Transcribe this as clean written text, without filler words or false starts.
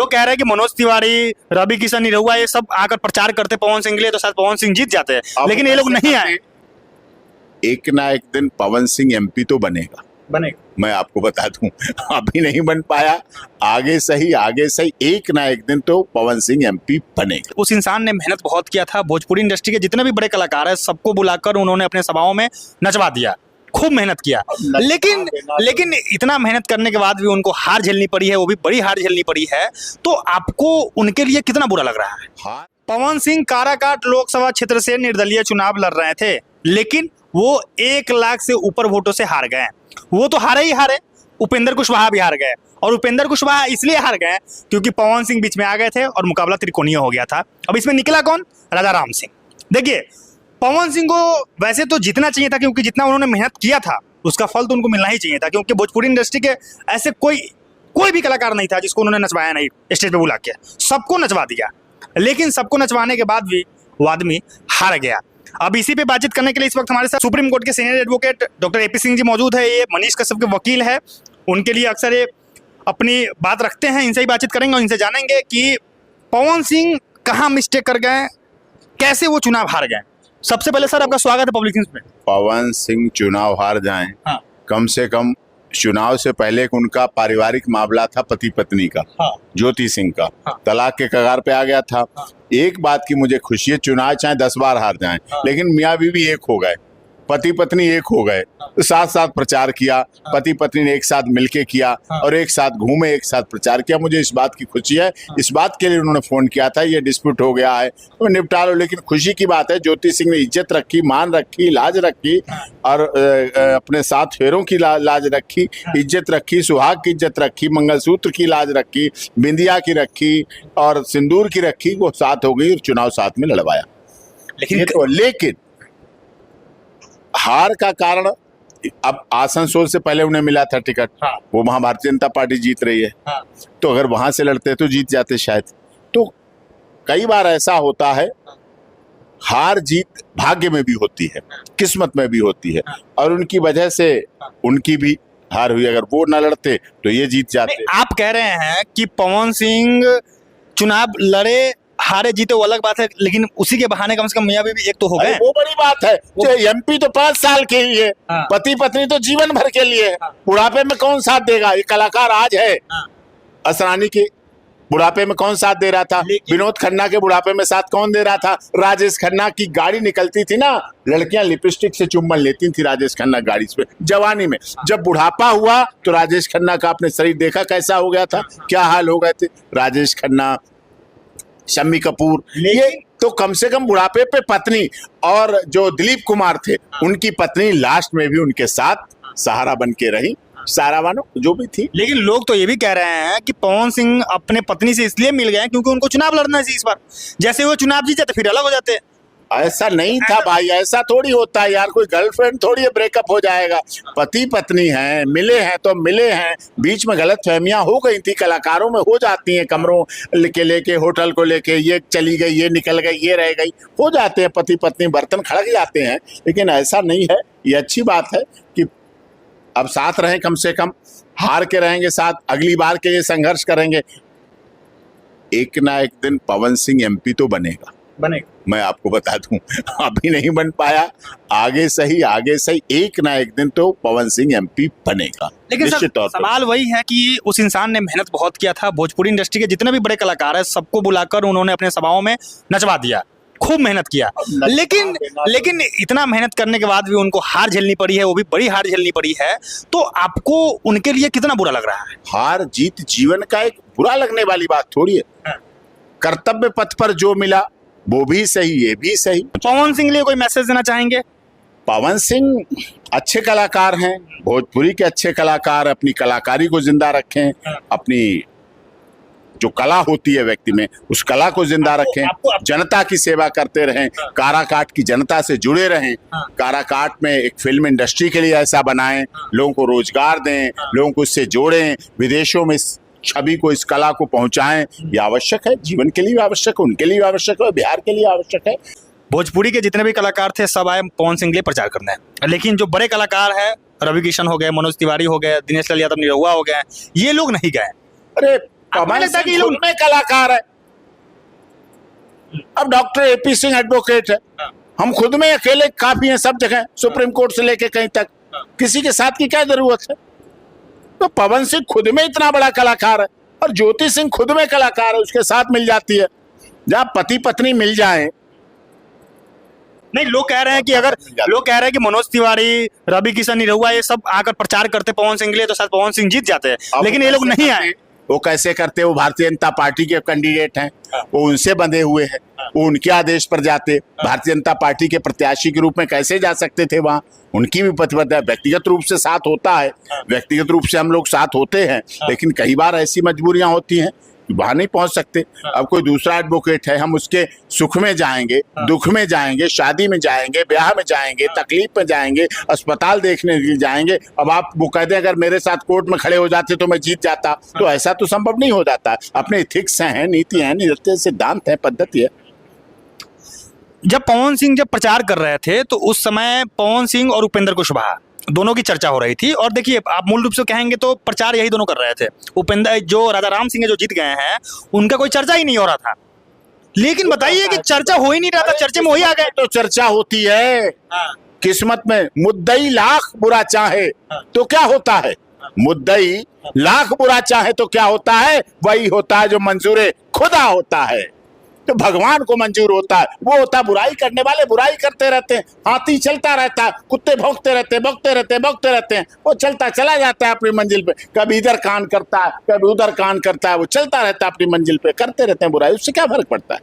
लोग कह रहे हैं कि मनोज तिवारी, रवि किशन, निरहुआ ये सब आकर प्रचार करते पवन सिंह के लिए तो शायद पवन सिंह जीत जाते हैं, लेकिन ये लोग नहीं आए। एक ना एक दिन पवन सिंह एमपी तो बनेगा, मैं आपको बता दूं। अभी नहीं बन पाया, आगे सही एक ना एक दिन तो पवन सिंह एमपी बनेगा। उस इंसान ने मेहनत बहुत किया था, भोजपुरी इंडस्ट्री के जितने भी बड़े कलाकार हैं सबको बुलाकर उन्होंने अपने सभाओं में नचवा दिया, खूब मेहनत किया, लेकिन इतना मेहनत करने के बाद भी उनको हार झेलनी पड़ी है, वो भी बड़ी हार झेलनी पड़ी है। तो आपको उनके लिए कितना बुरा लग रहा है? पवन सिंह काराकाट लोकसभा क्षेत्र से निर्दलीय चुनाव लड़ रहे थे, लेकिन वो 1 लाख से ऊपर वोटों से हार गए। वो तो हारे ही हारे, उपेंद्र कुशवाहा भी हार गए, और उपेंद्र कुशवाहा इसलिए हार गए क्योंकि पवन सिंह बीच में आ गए थे और मुकाबला त्रिकोणीय हो गया था। अब इसमें निकला कौन? राजा राम सिंह। देखिए, पवन सिंह को वैसे तो जीतना चाहिए था, क्योंकि जितना उन्होंने मेहनत किया था उसका फल तो उनको मिलना ही चाहिए था, क्योंकि भोजपुरी इंडस्ट्री के ऐसे कोई भी कलाकार नहीं था जिसको उन्होंने नचवाया नहीं स्टेज पे बुला के, सबको नचवा दिया। लेकिन सबको नचवाने के बाद भी वो आदमी हार गया। अब इसी पे बातचीत करने के लिए इस वक्त हमारे साथ सुप्रीम कोर्ट के senior advocate doctor AP Singh ji मौजूद है। ये मनीष कश्यप के वकील है, उनके लिए अक्सर ये अपनी बात रखते हैं। इनसे ही बातचीत करेंगे और इनसे जानेंगे कि पवन सिंह कहाँ मिस्टेक कर गए, कैसे वो चुनाव हार गए। सबसे पहले सर आपका स्वागत है पब्लिक न्यूज में। पवन सिंह चुनाव हार जाएं, हाँ। कम से कम चुनाव से पहले उनका पारिवारिक मामला था पति पत्नी का, हाँ। ज्योति सिंह का, हाँ। तलाक के कगार पे आ गया था। हाँ। एक बात की मुझे खुशी है, चुनाव चाहे 10 बार हार जाएं, हाँ। लेकिन मियाँ बीवी एक हो गए, पति पत्नी एक हो गए, साथ साथ प्रचार किया, पति पत्नी ने एक साथ मिलके किया और एक साथ घूमे, एक साथ प्रचार किया। मुझे इस बात की खुशी है। इस बात के लिए उन्होंने फोन किया था, ये डिस्प्यूट हो गया है तो निपटा लो। लेकिन खुशी की बात है, ज्योति सिंह ने इज्जत रखी, मान रखी, लाज रखी और अपने 7 फेरों की लाज रखी, इज्जत रखी, सुहाग की इज्जत रखी, मंगलसूत्र की लाज रखी, बिंदिया की रखी और सिंदूर की रखी। वो साथ हो गई और चुनाव साथ में लड़वाया। लेकिन हार का कारण, अब आसनसोल से पहले उन्हें मिला था टिकट, हाँ। वो वहां भारतीय जनता पार्टी जीत रही है, हाँ। तो अगर वहां से लड़ते तो जीत जाते शायद। तो कई बार ऐसा होता है, हार जीत भाग्य में भी होती है, किस्मत में भी होती है, और उनकी वजह से उनकी भी हार हुई। अगर वो न लड़ते तो ये जीत जाते। आप कह रहे हैं कि पवन सिंह चुनाव लड़े, हारे जीते वो अलग बात है, लेकिन उसी के बहाने कम से कम मियां बीवी एक तो हो गए। वो बड़ी बात है। एमपी तो 5 साल के लिए, हाँ। पति पत्नी तो जीवन भर के लिए। हाँ। बुढ़ापे में कौन साथ देगा? ये कलाकार आज है, हाँ। असरानी के बुढ़ापे में कौन साथ दे रहा था? विनोद खन्ना के बुढ़ापे में साथ कौन दे रहा था? राजेश खन्ना की गाड़ी निकलती थी ना, लड़कियां लिपस्टिक से चुम्बन लेती थी राजेश खन्ना गाड़ी पे जवानी में। जब बुढ़ापा हुआ तो राजेश खन्ना का आपने शरीर देखा कैसा हो गया था, क्या हाल हो गए थे राजेश खन्ना, शम्मी कपूर। ये तो कम से कम बुढ़ापे पे पत्नी, और जो दिलीप कुमार थे उनकी पत्नी लास्ट में भी उनके साथ सहारा बन के रही, सारा मानो जो भी थी। लेकिन लोग तो ये भी कह रहे हैं कि पवन सिंह अपने पत्नी से इसलिए मिल गए क्योंकि उनको चुनाव लड़ना चाहिए इस बार, जैसे वो चुनाव जीत जाते फिर अलग हो जाते। ऐसा नहीं था भाई, ऐसा थोड़ी होता है यार, कोई गर्लफ्रेंड थोड़ी ब्रेकअप हो जाएगा। पति पत्नी हैं, मिले हैं तो मिले हैं, बीच में गलत फहमियां हो गई थी, कलाकारों में हो जाती हैं, कमरों के लेके, होटल को लेके, ये चली गई, ये निकल गई, ये रह गई, हो जाते हैं पति पत्नी, बर्तन खड़क जाते हैं। लेकिन ऐसा नहीं है, ये अच्छी बात है कि अब साथ रहें, कम से कम हार के रहेंगे साथ, अगली बार के लिए संघर्ष करेंगे। एक ना एक दिन पवन सिंह एमपी तो बनेगा, मैं आपको बता दूं। अभी नहीं बन पाया, आगे सही एक ना एक दिन तो पवन सिंह एमपी बनेगा। लेकिन सर, सवाल वही है कि उस इंसान ने मेहनत बहुत किया था, भोजपुरी इंडस्ट्री के जितने भी बड़े कलाकार हैं सबको बुलाकर उन्होंने अपने सभाओं में नचवा दिया, खूब मेहनत किया, लेकिन इतना मेहनत करने के बाद भी उनको हार झेलनी पड़ी है, वो भी बड़ी हार झेलनी पड़ी है। तो आपको उनके लिए कितना बुरा लग रहा है? हार जीत जीवन का एक बुरा लगने वाली बात थोड़ी है। कर्तव्य पथ पर जो मिला वो भी सही, ये भी सही। पवन सिंह के लिए कोई मैसेज देना चाहेंगे? पवन सिंह अच्छे कलाकार हैं, भोजपुरी के अच्छे कलाकार, अपनी कलाकारी को जिंदा रखें, अपनी जो कला होती है व्यक्ति में उस कला को जिंदा रखें, जनता की सेवा करते रहें, काराकाट की जनता से जुड़े रहें, काराकाट में एक फिल्म इंडस्ट्री के लिए ऐसा बनाएं, लोगों को रोजगार दें, लोगों को इससे जोड़ें, विदेशों में छवि को, इस कला को पहुंचाएं। ये आवश्यक है, जीवन के लिए भी आवश्यक है, उनके लिए भी आवश्यक है, बिहार के लिए आवश्यक है। भोजपुरी के जितने भी कलाकार थे सब आए पवन सिंह के लिए प्रचार करने, लेकिन जो बड़े कलाकार हैं, रवि किशन हो गए, मनोज तिवारी हो गए, दिनेश लाल यादव, निरहुआ हो गए, ये लोग नहीं गए। अरे आपको पवन लगता है कि ये सिंह लोग खुद में कलाकार है। अब डॉक्टर एपी सिंह एडवोकेट है, हम खुद में अकेले काफी हैं सब जगह, सुप्रीम कोर्ट से लेके कहीं तक, किसी के साथ की क्या जरूरत है। तो पवन सिंह खुद में इतना बड़ा कलाकार है और ज्योति सिंह खुद में कलाकार है, उसके साथ मिल जाती है। जहां पति पत्नी मिल जाए, नहीं, लोग कह रहे हैं कि मनोज तिवारी, रवि किशन, निरहुआ ये सब आकर प्रचार करते पवन सिंह के लिए तो शायद पवन सिंह जीत जाते हैं, लेकिन ये लोग नहीं आए। वो कैसे करते, वो भारतीय जनता पार्टी के कैंडिडेट हैं, वो उनसे बंधे हुए हैं, वो उनके आदेश पर जाते। भारतीय जनता पार्टी के प्रत्याशी के रूप में कैसे जा सकते थे वहां, उनकी भी प्रतिबद्धता। व्यक्तिगत रूप से साथ होता है, व्यक्तिगत रूप से हम लोग साथ होते हैं, लेकिन कई बार ऐसी मजबूरियां होती हैं वहां नहीं पहुंच सकते। अब कोई दूसरा एडवोकेट है, हम उसके सुख में जाएंगे, दुख में जाएंगे, शादी में जाएंगे, ब्याह में जाएंगे, तकलीफ में जाएंगे, अस्पताल देखने के लिए जाएंगे। अब आप वो कहते हैं अगर मेरे साथ कोर्ट में खड़े हो जाते तो मैं जीत जाता, तो ऐसा तो संभव नहीं हो जाता। अपने इथिक्स हैं, नीति है, नित्य सिद्धांत है, पद्धति है। जब पवन सिंह जब प्रचार कर रहे थे तो उस समय पवन सिंह और उपेंद्र कुशवाहा दोनों की चर्चा हो रही थी। और देखिए, आप मूल रूप से कहेंगे तो प्रचार यही दोनों कर रहे थे। उपेंद्र, जो राजा राम सिंह जो जीत गए हैं, उनका कोई चर्चा ही नहीं हो रहा था। लेकिन बताइए कि चर्चा हो ही नहीं रहा था, चर्चे में वही आ गए। तो चर्चा होती है, किस्मत में मुद्दई लाख बुरा चाहे तो क्या होता है, मुद्दई लाख बुरा चाहे तो क्या होता है, वही होता है जो मंजूर खुदा होता है। तो भगवान को मंजूर होता है, वो होता बुराई करने वाले बुराई करते रहते हैं। हाथी चलता रहता है, कुत्ते भौंकते रहते हैं, वो चलता चला जाता है अपनी मंजिल पे, कभी इधर कान करता है, कभी उधर कान करता है, वो चलता रहता है अपनी मंजिल पे, करते रहते हैं बुराई, उससे क्या फर्क पड़ता है।